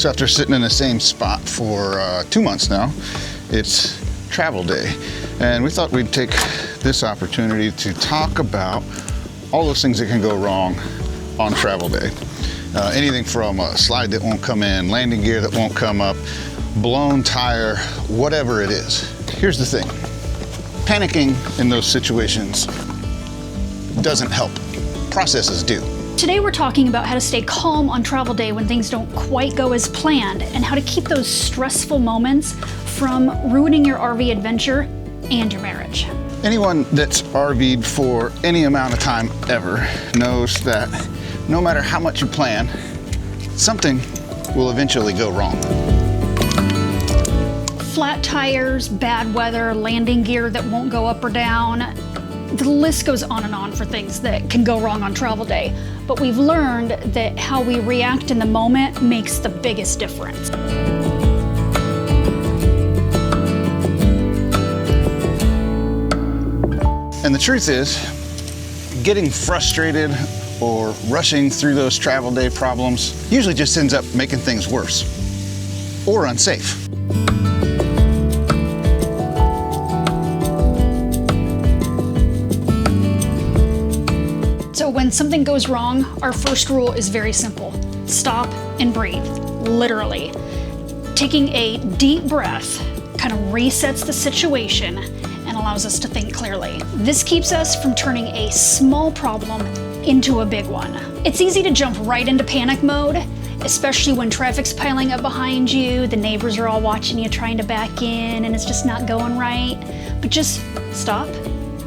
So after sitting in the same spot for 2 months now, it's travel day. And we thought we'd take this opportunity to talk about all those things that can go wrong on travel day. Anything from a slide that won't come in, landing gear that won't come up, blown tire, whatever it is. Here's the thing, panicking in those situations doesn't help. Processes do. Today we're talking about how to stay calm on travel day when things don't quite go as planned, and how to keep those stressful moments from ruining your RV adventure and your marriage. Anyone that's RV'd for any amount of time ever knows that no matter how much you plan, something will eventually go wrong. Flat tires, bad weather, landing gear that won't go up or down. The list goes on and on for things that can go wrong on travel day. But we've learned that how we react in the moment makes the biggest difference. And the truth is, getting frustrated or rushing through those travel day problems usually just ends up making things worse or unsafe. So when something goes wrong, our first rule is very simple. Stop and breathe, literally. Taking a deep breath kind of resets the situation and allows us to think clearly. This keeps us from turning a small problem into a big one. It's easy to jump right into panic mode, especially when traffic's piling up behind you, the neighbors are all watching you trying to back in, and it's just not going right. But just stop,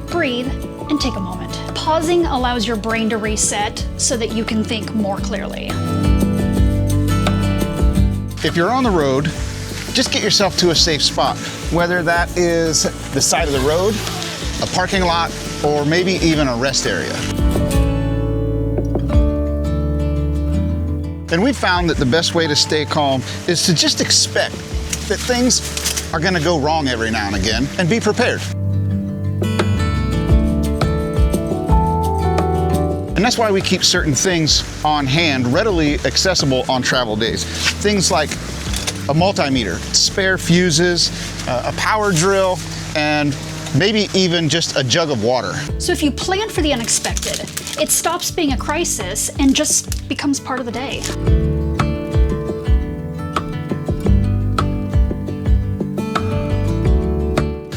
breathe, and take a moment. Pausing allows your brain to reset so that you can think more clearly. If you're on the road, just get yourself to a safe spot, whether that is the side of the road, a parking lot, or maybe even a rest area. And we found that the best way to stay calm is to just expect that things are going to go wrong every now and again, and be prepared. And that's why we keep certain things on hand, readily accessible on travel days. Things like a multimeter, spare fuses, a power drill, and maybe even just a jug of water. So if you plan for the unexpected, it stops being a crisis and just becomes part of the day.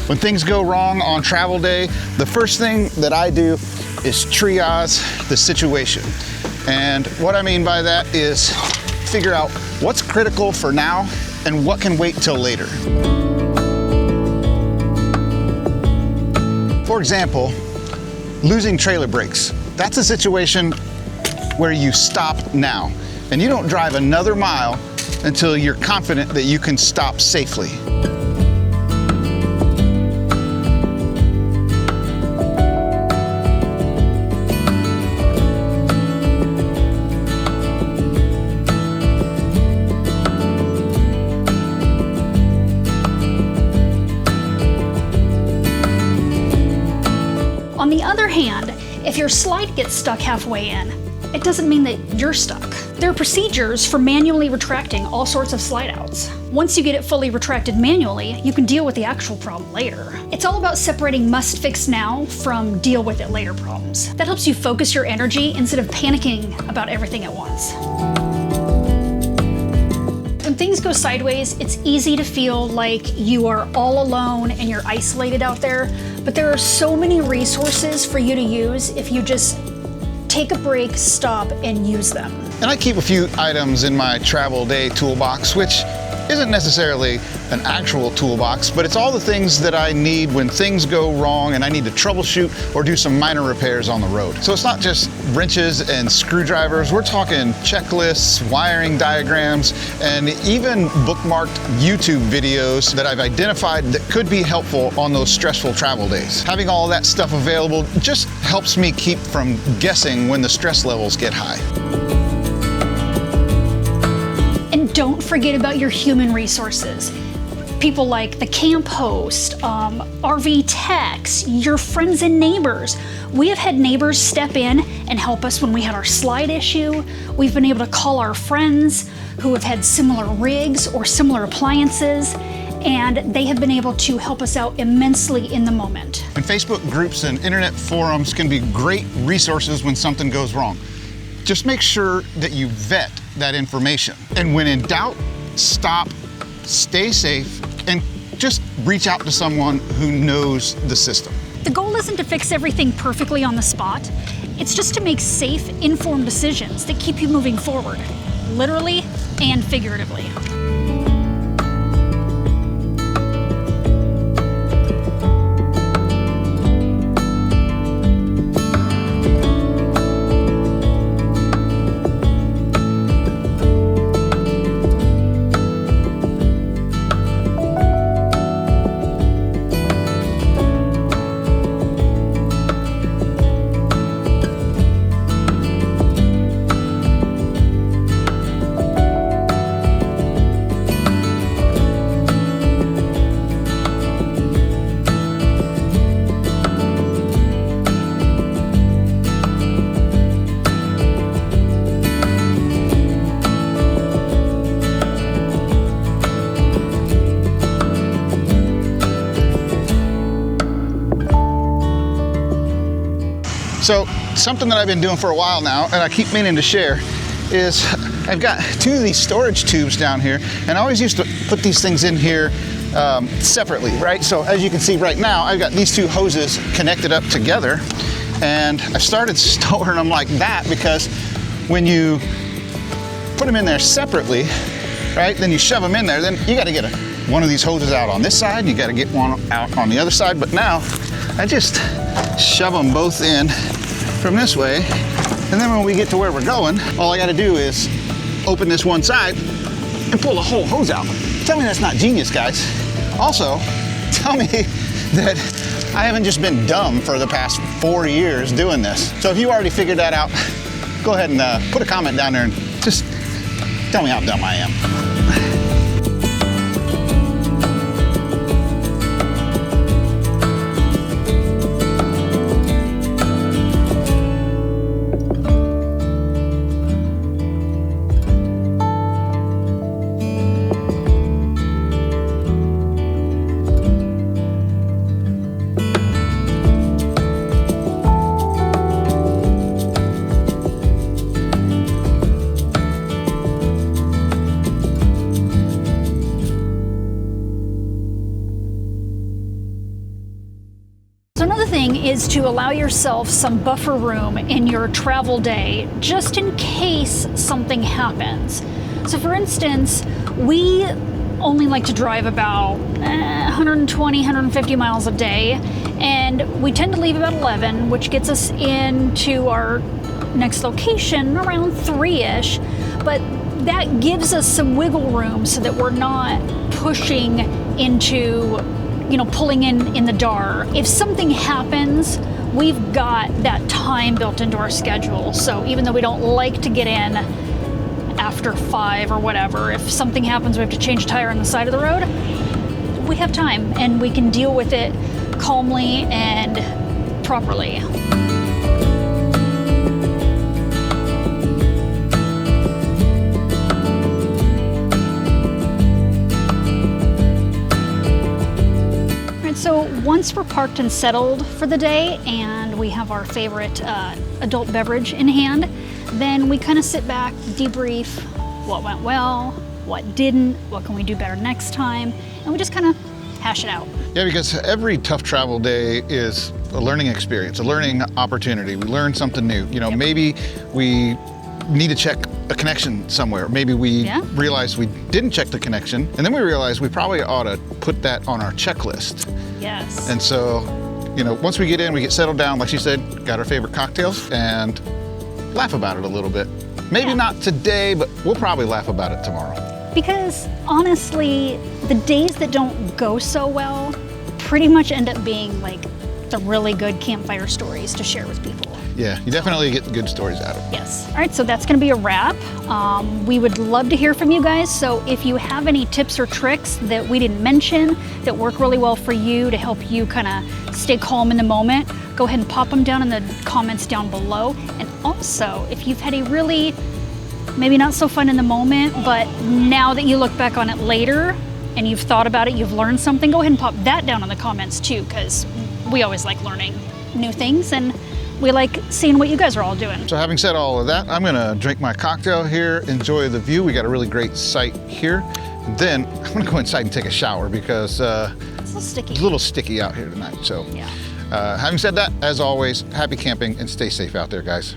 When things go wrong on travel day, the first thing that I do is triage the situation. And what I mean by that is figure out what's critical for now and what can wait till later. For example, losing trailer brakes. That's a situation where you stop now and you don't drive another mile until you're confident that you can stop safely. On the other hand, if your slide gets stuck halfway in, it doesn't mean that you're stuck. There are procedures for manually retracting all sorts of slide outs. Once you get it fully retracted manually, you can deal with the actual problem later. It's all about separating must fix now from deal with it later problems. That helps you focus your energy instead of panicking about everything at once. When things go sideways, it's easy to feel like you are all alone and you're isolated out there, but there are so many resources for you to use if you just take a break, stop, and use them. And I keep a few items in my travel day toolbox, which isn't necessarily an actual toolbox, but it's all the things that I need when things go wrong and I need to troubleshoot or do some minor repairs on the road. So it's not just wrenches and screwdrivers, we're talking checklists, wiring diagrams, and even bookmarked YouTube videos that I've identified that could be helpful on those stressful travel days. Having all that stuff available just helps me keep from guessing when the stress levels get high. And don't forget about your human resources. people like the camp host, RV techs, your friends and neighbors. We have had neighbors step in and help us when we had our slide issue. We've been able to call our friends who have had similar rigs or similar appliances, and they have been able to help us out immensely in the moment. And Facebook groups and internet forums can be great resources when something goes wrong. Just make sure that you vet that information. And when in doubt, stop, stay safe, and just reach out to someone who knows the system. The goal isn't to fix everything perfectly on the spot. It's just to make safe, informed decisions that keep you moving forward, literally and figuratively. So something that I've been doing for a while now, and I keep meaning to share, is I've got two of these storage tubes down here, and I always used to put these things in here separately, right? So as you can see right now, I've got these two hoses connected up together, and I've started storing them like that because when you put them in there separately, right, then you shove them in there, then you gotta get one of these hoses out on this side, you gotta get one out on the other side, but now I just shove them both in from this way, and then when we get to where we're going, all I gotta do is open this one side and pull the whole hose out. Tell me that's not genius, guys. Also, tell me that I haven't just been dumb for the past 4 years doing this. So if you already figured that out, go ahead and put a comment down there and just tell me how dumb I am. So another thing is to allow yourself some buffer room in your travel day, just in case something happens. So for instance, we only like to drive about 120, 150 miles a day, and we tend to leave about 11, which gets us into our next location around 3-ish, but that gives us some wiggle room so that we're not pushing into, pulling in the dark. If something happens, we've got that time built into our schedule. So even though we don't like to get in after 5 or whatever, if something happens, we have to change a tire on the side of the road, we have time and we can deal with it calmly and properly. So once we're parked and settled for the day and we have our favorite adult beverage in hand, then we kind of sit back, debrief what went well, what didn't, what can we do better next time, and we just kind of hash it out. Yeah, because every tough travel day is a learning experience, a learning opportunity. We learn something new. Yep. Maybe we need to check a connection somewhere. Maybe we realize we didn't check the connection, and then we realize we probably ought to put that on our checklist. Yes. And so, once we get in, we get settled down, like she said, got our favorite cocktails, and laugh about it a little bit. Maybe not today, but we'll probably laugh about it tomorrow. Because honestly, the days that don't go so well pretty much end up being like the really good campfire stories to share with people. Yeah, you definitely get good stories out of them. Yes. All right, so that's going to be a wrap. We would love to hear from you guys. So if you have any tips or tricks that we didn't mention that work really well for you to help you kind of stay calm in the moment, go ahead and pop them down in the comments down below. And also, if you've had a really, maybe not so fun in the moment, but now that you look back on it later and you've thought about it, you've learned something, go ahead and pop that down in the comments too, because we always like learning new things and we like seeing what you guys are all doing. So having said all of that, I'm gonna drink my cocktail here, enjoy the view. We got a really great sight here. And then I'm gonna go inside and take a shower because It's a little sticky out here tonight. So yeah. having said that, as always, happy camping and stay safe out there, guys.